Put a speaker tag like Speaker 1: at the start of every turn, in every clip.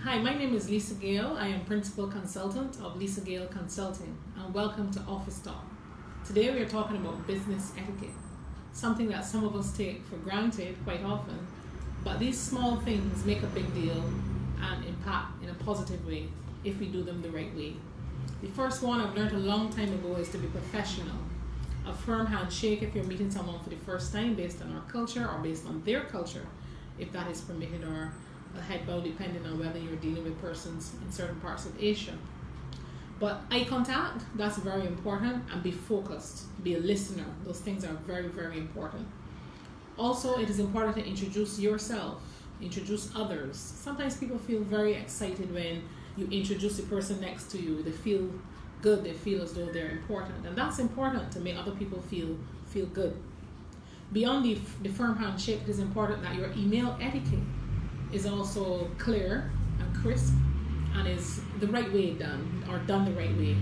Speaker 1: Hi, my name is Lisa Gale. I am Principal Consultant of Lisa Gale Consulting, and welcome to Office Talk. Today we are talking about business etiquette, something that some of us take for granted quite often, but these small things make a big deal and impact in a positive way if we do them the right way. The first one I've learned a long time ago is to be professional. A firm handshake if you're meeting someone for the first time based on our culture or based on their culture, if that is permitted, or a head bow depending on whether you're dealing with persons in certain parts of Asia. But eye contact, that's very important, and be focused, be a listener. Those things are very, very important. Also, it is important to introduce yourself, introduce others. Sometimes people feel very excited when you introduce the person next to you. They feel good, they feel as though they're important, and that's important to make other people feel good. Beyond the firm handshake, it is important that your email etiquette is also clear and crisp and is the right way done, or done the right way.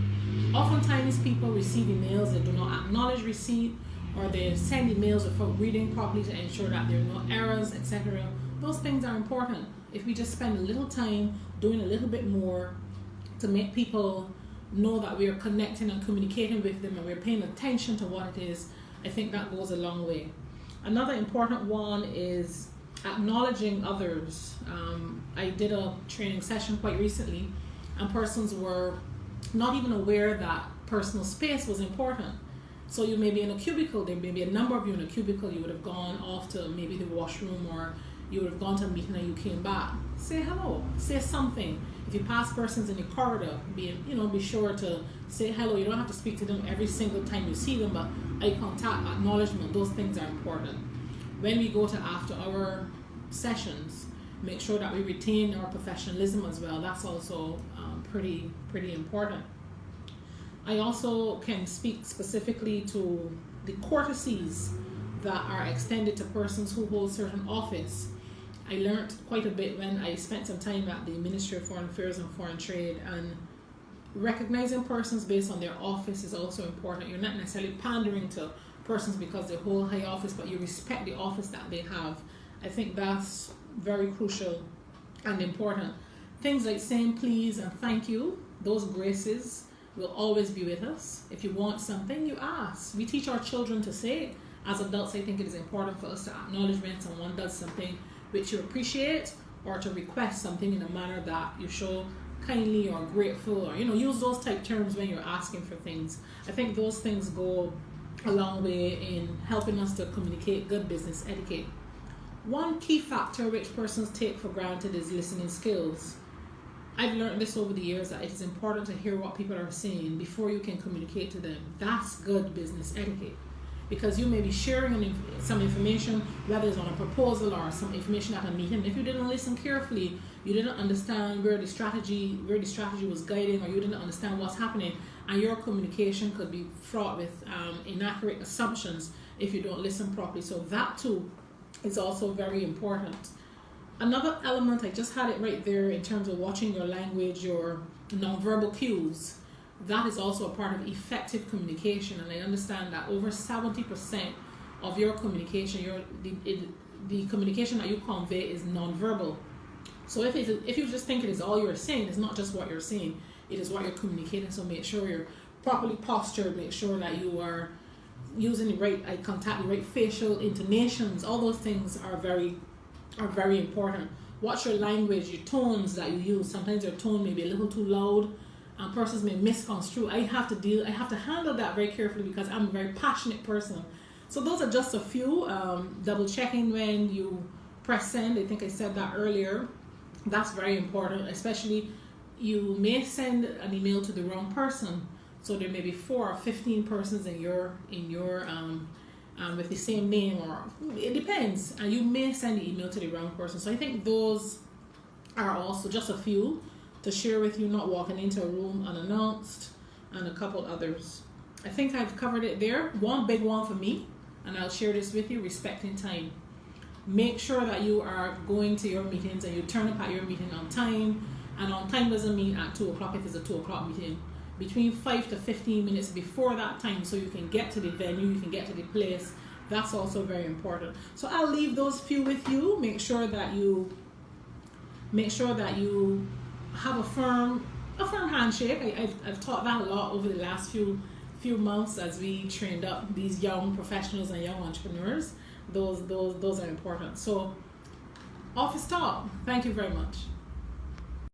Speaker 1: Oftentimes people receive emails, they do not acknowledge receipt, or they send emails without reading properly to ensure that there are no errors, etc. Those things are important. If we just spend a little time doing a little bit more to make people know that we are connecting and communicating with them and we're paying attention to what it is, I think that goes a long way. Another important one is acknowledging others. I did a training session quite recently, and persons were not even aware that personal space was important. So you may be in a cubicle, there may be a number of you in a cubicle, you would have gone off to maybe the washroom, or you would have gone to a meeting and you came back. Say hello, say something. If you pass persons in the corridor, be sure to say hello. You don't have to speak to them every single time you see them, but eye contact, acknowledgement, those things are important. When we go to after hour sessions, make sure that we retain our professionalism as well. That's also pretty important. I also can speak specifically to the courtesies that are extended to persons who hold certain office. I learned quite a bit when I spent some time at the Ministry of Foreign Affairs and Foreign Trade, and recognizing persons based on their office is also important. You're not necessarily pandering to persons because they hold high office, but you respect the office that they have. I think that's very crucial and important. Things like saying please and thank you, those graces will always be with us. If you want something, you ask. We teach our children to say it. As adults, I think it is important for us to acknowledge when someone does something which you appreciate, or to request something in a manner that you show kindly or grateful, or use those type terms when you're asking for things. I think those things go a long way in helping us to communicate good business etiquette. One key factor which persons take for granted is listening skills. I've learned this over the years, that it is important to hear what people are saying before you can communicate to them. That's good business etiquette, because you may be sharing some information, whether it's on a proposal or some information at a meeting. If you didn't listen carefully, you didn't understand where the strategy was guiding, or you didn't understand what's happening, and your communication could be fraught with inaccurate assumptions if you don't listen properly. So that too is also very important. Another element, I just had it right there in terms of watching your language, your nonverbal cues. That is also a part of effective communication, and I understand that over 70% of your communication, the communication that you convey is nonverbal. So if you just think it is all you're saying, it's not just what you're saying, it is what you're communicating. So make sure you're properly postured, make sure that you are using the right eye contact, the right facial intonations. All those things are very important. Watch your language, your tones that you use. Sometimes your tone may be a little too loud, and persons may misconstrue. I have to handle that very carefully because I'm a very passionate person. So those are just a few. Double checking when you press send. I think I said that earlier. That's very important, especially you may send an email to the wrong person. So there may be 4 or 15 persons in your with the same name, or it depends, and you may send the email to the wrong person. So I think those are also just a few to share with you, not walking into a room unannounced, and a couple others. I think I've covered it there. One big one for me, and I'll share this with you: respecting time. Make sure that you are going to your meetings and you turn up at your meeting on time, and on time doesn't mean at 2 o'clock if it's a 2 o'clock meeting. Between 5 to 15 minutes before that time, so you can get to the venue, you can get to the place. That's also very important. So I'll leave those few with you. Make sure that you Make sure that you have a firm handshake. I've taught that a lot over the last few months as we trained up these young professionals and young entrepreneurs. Those are important. So, Office Talk. Thank you very much.